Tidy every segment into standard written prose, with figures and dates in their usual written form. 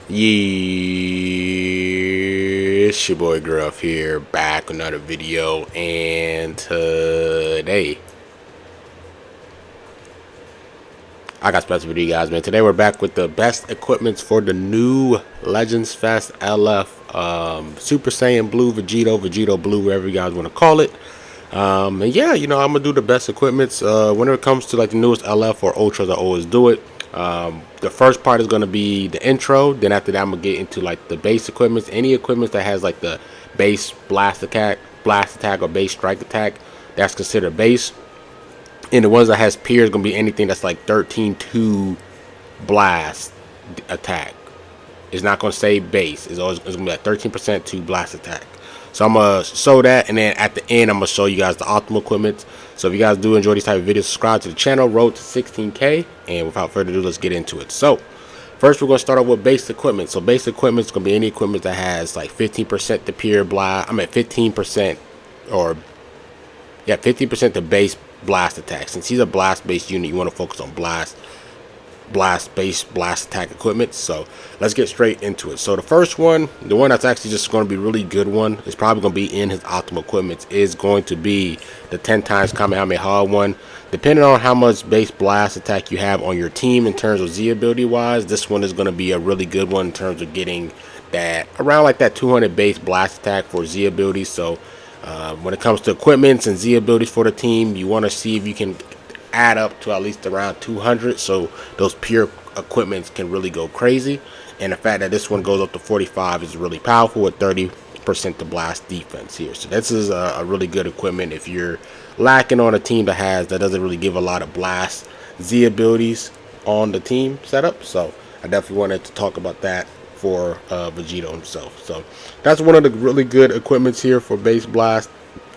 Yeah, it's your boy Gruff here, back with another video, and today I got a special video, guys, man. Today we're back with the best equipments for the new Legends Fest LF Super Saiyan Blue, VEGITO Blue, whatever you guys want to call it. And yeah, I'm gonna do the best equipments whenever it comes to like the newest LF or Ultras. I always do it. The first part is gonna be the intro. Then after that, I'm gonna get into like the base equipments. Any equipment that has like the base blast attack, or base strike attack, that's considered base. And the ones that has peers gonna be anything that's like 13-2 blast attack. It's not gonna say base. It's gonna be like 13% to blast attack. So I'm gonna show that, and then at the end I'm gonna show you guys the optimal equipment. So if you guys do enjoy these type of videos, subscribe to the channel. Road to 16K, and without further ado, let's get into it. So first we're gonna start off with base equipment. So base equipment is gonna be any equipment that has like 15% to pure blast. 15% or 15% to base blast attack. Since he's a blast based unit, you want to focus on blast attack equipment. So let's get straight into it. So the first one, the one that's actually just going to be really good one, is probably going to be in his optimal equipment, is going to be the 10 times Kamehameha one. Depending on how much base blast attack you have on your team in terms of Z ability wise, this one is going to be a really good one in terms of getting that around like that 200 base blast attack for Z ability. So when it comes to equipments and Z abilities for the team, you want to see if you can add up to at least around 200, so those pure equipments can really go crazy. And the fact that this one goes up to 45 is really powerful with 30% to blast defense here. So this is a really good equipment if you're lacking on a team that doesn't really give a lot of blast Z abilities on the team setup. So I definitely wanted to talk about that for VEGITO himself. So that's one of the really good equipments here for base blast.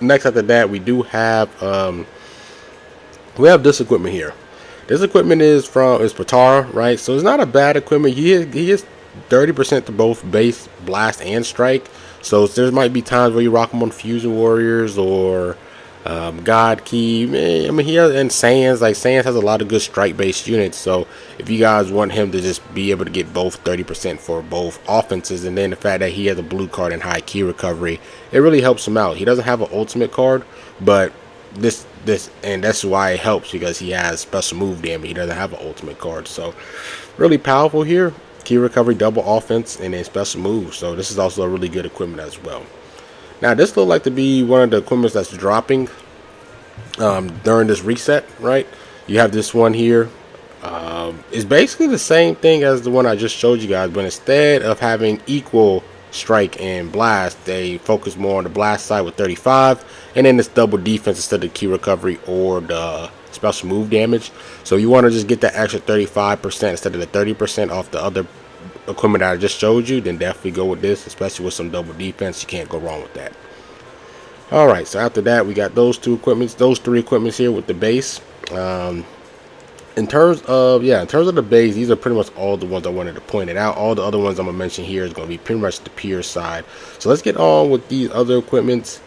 Next after that, we do have this equipment here. This equipment is Patara, right? So it's not a bad equipment. He is 30% to both base blast and strike. So there might be times where you rock him on Fusion Warriors or God Key. He has, and Saiyans. Like Saiyans has a lot of good strike based units. So if you guys want him to just be able to get both 30% for both offenses, and then the fact that he has a blue card and high key recovery, it really helps him out. He doesn't have an ultimate card, but this and that's why it helps, because he has special move damage. He doesn't have an ultimate card, so really powerful here. Key recovery, double offense, and then special moves. So this is also a really good equipment as well. Now this looks like to be one of the equipments that's dropping during this reset, right? You have this one here. It's basically the same thing as the one I just showed you guys, but instead of having equal strike and blast, they focus more on the blast side with 35, and then it's double defense instead of key recovery or the special move damage. So you want to just get that extra 35% instead of the 30% off the other equipment that I just showed you, then definitely go with this, especially with some double defense. You can't go wrong with that. Alright, so after that we got those three equipments here with the base. In terms of the base, these are pretty much all the ones I wanted to point it out. All the other ones I'm gonna mention here is gonna be pretty much the pure side. So let's get on with these other equipments.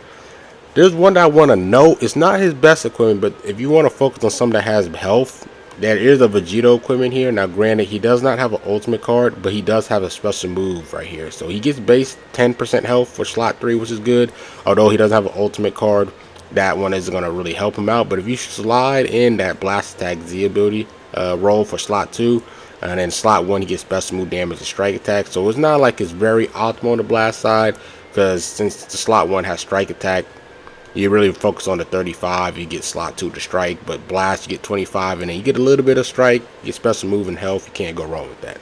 There's one that I want to note. It's not his best equipment, but if you want to focus on something that has health, there is a VEGITO equipment here. Now granted, he does not have an ultimate card, but he does have a special move right here. So he gets base 10% health for slot 3, which is good. Although he doesn't have an ultimate card, that one is going to really help him out. But if you slide in that blast attack Z ability roll for slot 2, and then slot 1 he gets special move damage and strike attack. So it's not like it's very optimal on the blast side, because since the slot 1 has strike attack, you really focus on the 35, you get slot 2 to strike, but blast you get 25, and then you get a little bit of strike, you get special move and health. You can't go wrong with that.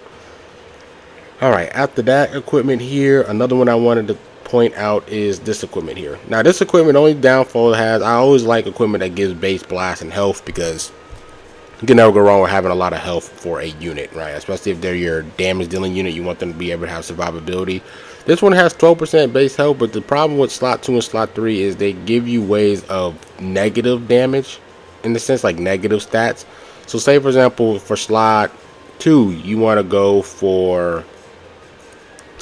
Alright, after that equipment here, another one I wanted to point out is this equipment here. Now this equipment, only downfall it has, I always like equipment that gives base blast and health, because you can never go wrong with having a lot of health for a unit, right? Especially if they're your damage dealing unit, you want them to be able to have survivability. This one has 12% base health, but the problem with slot 2 and slot 3 is they give you ways of negative damage, in the sense like negative stats. So say for example, for slot 2, you want to go for,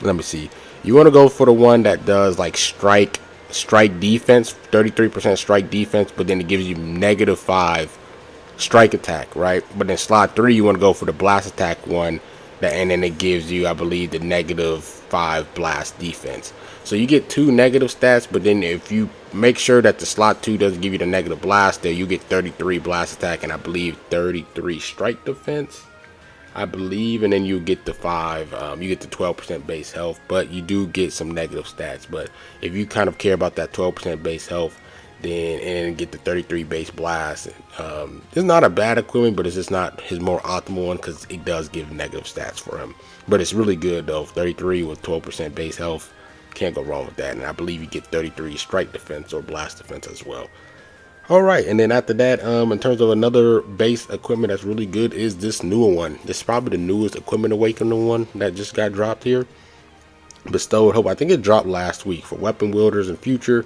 let me see, you want to go for the one that does like strike defense, 33% strike defense, but then it gives you -5 strike attack, right? But in slot 3, you want to go for the blast attack one, and then it gives you, I believe, the -5 blast defense. So you get 2 negative stats, but then if you make sure that the slot 2 doesn't give you the negative blast there, you get 33 blast attack and I believe 33 strike defense, I believe, and then you get the 5, you get the 12% base health, but you do get some negative stats. But if you kind of care about that 12% base health, then and get the 33 base blast, it's not a bad equipment, but it's just not his more optimal one because it does give negative stats for him. But it's really good though. 33 with 12% base health, can't go wrong with that. And I believe you get 33 strike defense or blast defense as well. All right, and then after that, in terms of another base equipment that's really good is this newer one. This is probably the newest equipment awakening one that just got dropped here. Bestowed Hope. I think it dropped last week for weapon wielders and future.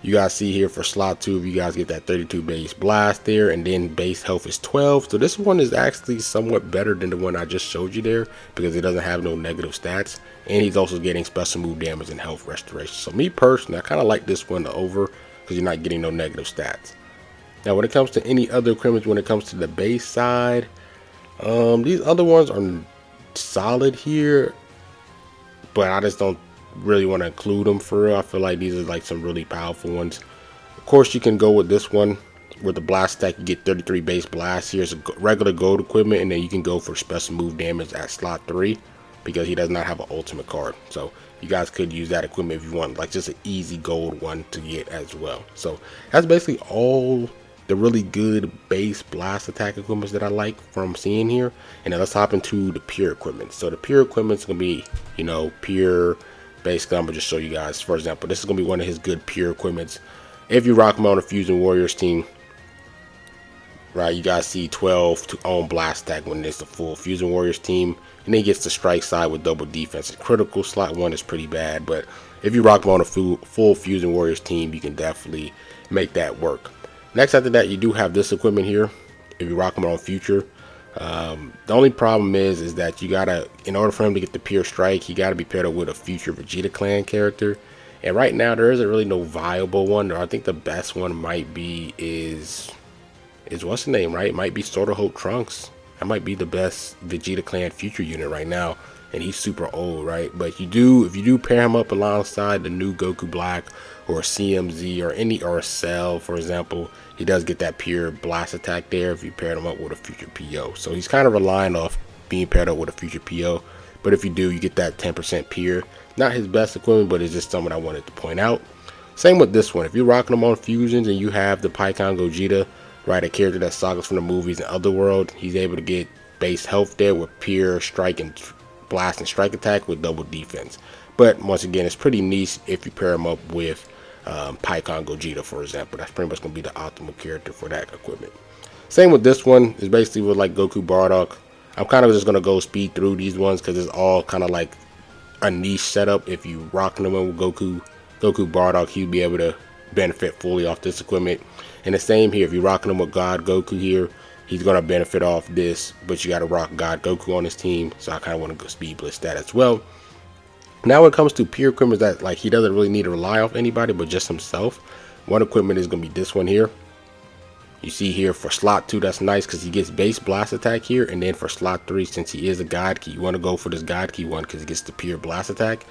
You guys see here for slot 2, you guys get that 32 base blast there, and then base health is 12. So this one is actually somewhat better than the one I just showed you there because it doesn't have no negative stats, and he's also getting special move damage and health restoration. So me personally, I kind of like this one over because you're not getting no negative stats. Now when it comes to any other equipment, when it comes to the base side, these other ones are solid here, but I just don't really want to include them for real. I feel like these are like some really powerful ones. Of course, you can go with this one with the blast stack. You get 33 base blast. Here's a regular gold equipment, and then you can go for special move damage at slot 3 because he does not have an ultimate card. So you guys could use that equipment if you want, like just an easy gold one to get as well. So that's basically all the really good base blast attack equipments that I like from seeing here. And then let's hop into the pure equipment. So the pure equipment is gonna be, you know, pure. Basically, I'm gonna just show you guys. For example, this is gonna be one of his good pure equipments. If you rock him on a Fusion Warriors team, right? You guys see 12 to own blast stack when it's the full Fusion Warriors team, and then he gets the strike side with double defense. The critical slot 1 is pretty bad, but if you rock him on a full Fusion Warriors team, you can definitely make that work. Next after that, you do have this equipment here. If you rock him on future. The only problem is that you gotta, in order for him to get the pure strike, he gotta be paired up with a future Vegeta clan character, and right now there isn't really no viable one. Or I think the best one might be is what's the name, right? It might be Shoutout Hope Trunks. That might be the best Vegeta clan future unit right now, and he's super old, right? But if you do pair him up alongside the new Goku Black or CMZ or a Cell, for example, he does get that pure blast attack there if you paired him up with a future PO. So he's kind of relying off being paired up with a future PO. But if you do, you get that 10% pure. Not his best equipment, but it's just something I wanted to point out. Same with this one. If you're rocking him on fusions and you have the Pycon Gogeta, right, a character that sagas from the movies and Otherworld, he's able to get base health there with pure strike and blast and strike attack with double defense. But once again, it's pretty niche if you pair him up with Pycon Gogeta, for example. That's pretty much going to be the optimal character for that equipment. Same with this one. It's basically with like Goku Bardock. I'm kind of just going to go speed through these ones because it's all kind of like a niche setup. If you rocking them with Goku Bardock, he'll be able to benefit fully off this equipment. And the same here, if you're rocking him with God Goku here, he's going to benefit off this, but you got to rock God Goku on his team. So I kind of want to go speed blitz that as well. Now when it comes to pure equipment that like he doesn't really need to rely off anybody but just himself, one equipment is going to be this one here. You see here for slot 2, that's nice because he gets base blast attack here, and then for slot 3, since he is a God Key, you want to go for this God Key one because he gets the pure blast attack.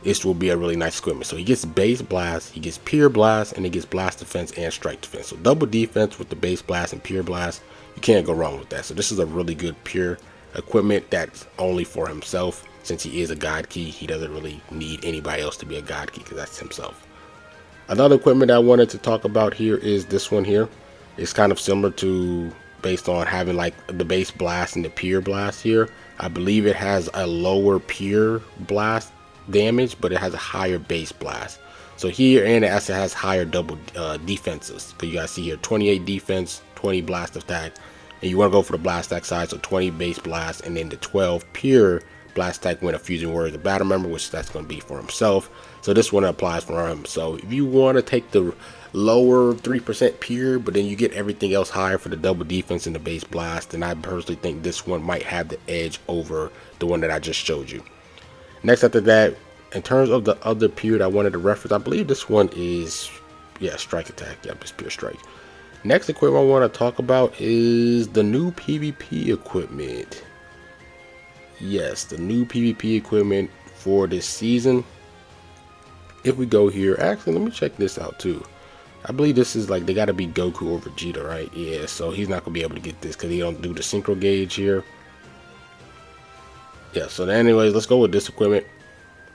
This will be a really nice equipment. So he gets base blast, he gets pure blast, and he gets blast defense and strike defense. So double defense with the base blast and pure blast, you can't go wrong with that. So this is a really good pure equipment that's only for himself. Since he is a God Key, he doesn't really need anybody else to be a God Key because that's himself. Another equipment I wanted to talk about here is this one here. It's kind of similar to, based on having like the base blast and the pure blast here. I believe it has a lower pure blast damage, but it has a higher base blast. So here, and it also has higher double defenses. Because you guys see here 28 defense, 20 blast attack, and you want to go for the blast attack side, so 20 base blast, and then the 12 pure blast attack when a Fusion Warrior is a battle member, which that's going to be for himself. So this one applies for him. So if you want to take the lower 3% pure, but then you get everything else higher for the double defense and the base blast, then I personally think this one might have the edge over the one that I just showed you. Next after that, in terms of the other pure that I wanted to reference, I believe this one is, yeah, strike attack. Yep, it's pure strike. Next equipment I want to talk about is the new PvP equipment. yes, the new PvP equipment for this season. If we go here, actually, let me check this out too. I believe this is like, they got to be Goku or Vegeta, right? Yeah, so he's not going to be able to get this because he don't do the synchro gauge here. Yeah, so anyways, let's go with this equipment.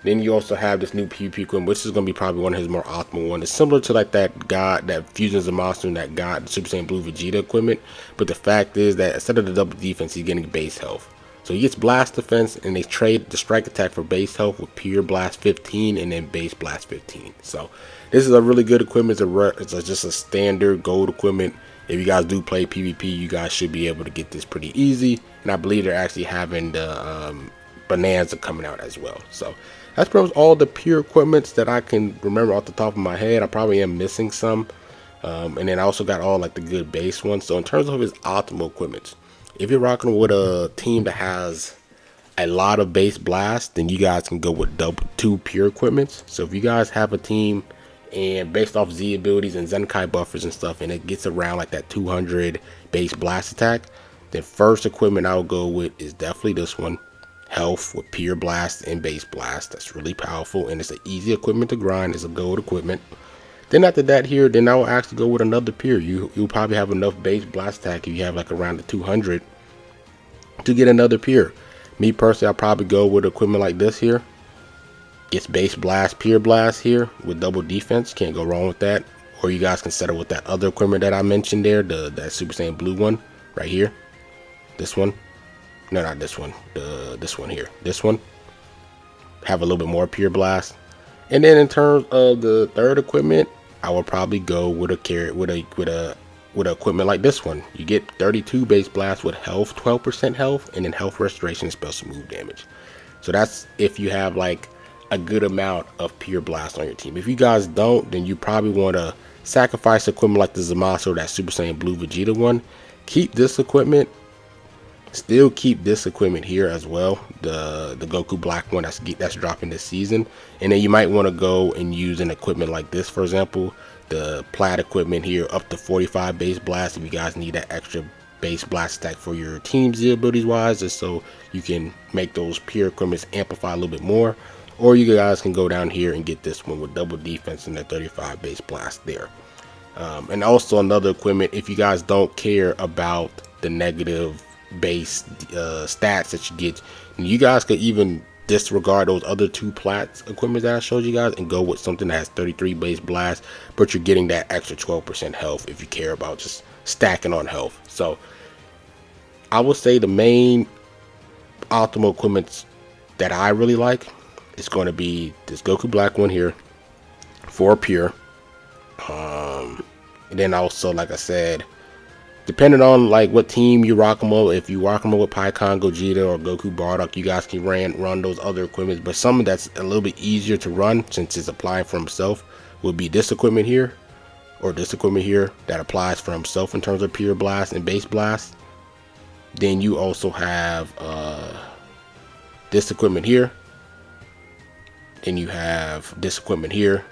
Then you also have this new PvP equipment, which is going to be probably one of his more optimal ones. It's similar to like that God that fusions a monster and that God Super Saiyan Blue Vegeta equipment. But the fact is that instead of the double defense, he's getting base health. So he gets blast defense, and they trade the strike attack for base health with pure blast 15 and then base blast 15. So this is a really good equipment. It's just a standard gold equipment. If you guys do play PvP, you guys should be able to get this pretty easy. And I believe they're actually having the Bonanza coming out as well. So that's pretty much all the pure equipments that I can remember off the top of my head. I probably am missing some. And then I also got all like the good base ones. So in terms of his optimal equipment, if you're rocking with a team that has a lot of base blast, then you guys can go with two pure equipments. So if you guys have a team and based off Z abilities and Zenkai buffers and stuff, and it gets around like that 200 base blast attack, then first equipment I'll go with is definitely this one. Health with pure blast and base blast. That's really powerful, and it's an easy equipment to grind. It's a gold equipment. Then after that here, then I will actually go with another pure. You'll probably have enough base blast attack if you have like around the 200 to get another pure. Me personally, I'll probably go with equipment like this here. Gets base blast, pure blast here with double defense. Can't go wrong with that. Or you guys can settle with that other equipment that I mentioned there, that Super Saiyan Blue one right here. This one. No, not this one. This one here. This one. Have a little bit more pure blast. And then in terms of the third equipment, I would probably go with a equipment like this one. You get 32 base blast with health, 12% health, and then health restoration and special move damage. So that's if you have like a good amount of pure blast on your team. If you guys don't, then you probably want to sacrifice equipment like the Zamasu or that Super Saiyan Blue Vegeta one. Keep this equipment. Still keep this equipment here as well, the Goku Black one that's dropping this season. And then you might want to go and use an equipment like this, for example, the Plaid equipment here, up to 45 base blast if you guys need that extra base blast stack for your team's abilities wise, just so you can make those pure equipments amplify a little bit more. Or you guys can go down here and get this one with double defense and the 35 base blast there. And also another equipment, if you guys don't care about the negative base stats that you get, and you guys could even disregard those other two plats equipment that I showed you guys and go with something that has 33 base blast, but you're getting that extra 12% health if you care about just stacking on health. So I would say the main optimal equipment that I really like is going to be this Goku Black one here for pure, and then also, like I said, depending on like what team you rock them with, if you rock them with Pycon, Gogeta, or Goku Bardock, you guys can run those other equipments. But something that's a little bit easier to run since it's applying for himself would be this equipment here, or this equipment here that applies for himself in terms of pure blast and base blast. Then you also have this equipment here. Then you have this equipment here.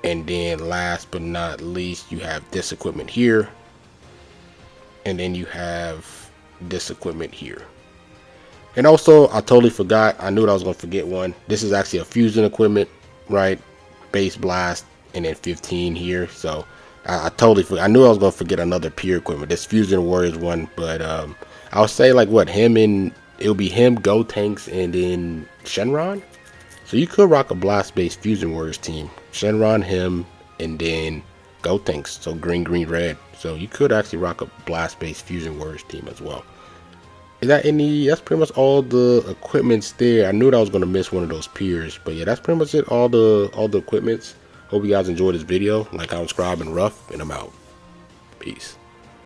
And then last but not least, you have this equipment here. And then you have this equipment here. And also, I totally forgot. I knew that I was going to forget one. This is actually a fusion equipment, right? Base blast and then 15 here. So I totally forgot. I knew I was going to forget another pure equipment. This Fusion Warriors one. But I would say like what, it'll be him, Gotenks, and then Shenron. So you could rock a blast based Fusion Warriors team. Shenron, him, and then Gotenks. So green, red. So you could actually rock a blast based Fusion Warriors team as well. That's pretty much all the equipments there. I knew that I was going to miss one of those peers, but yeah, that's pretty much it. All the equipments. Hope you guys enjoyed this video. Like, comment, subscribe, and rough, and I'm out. Peace.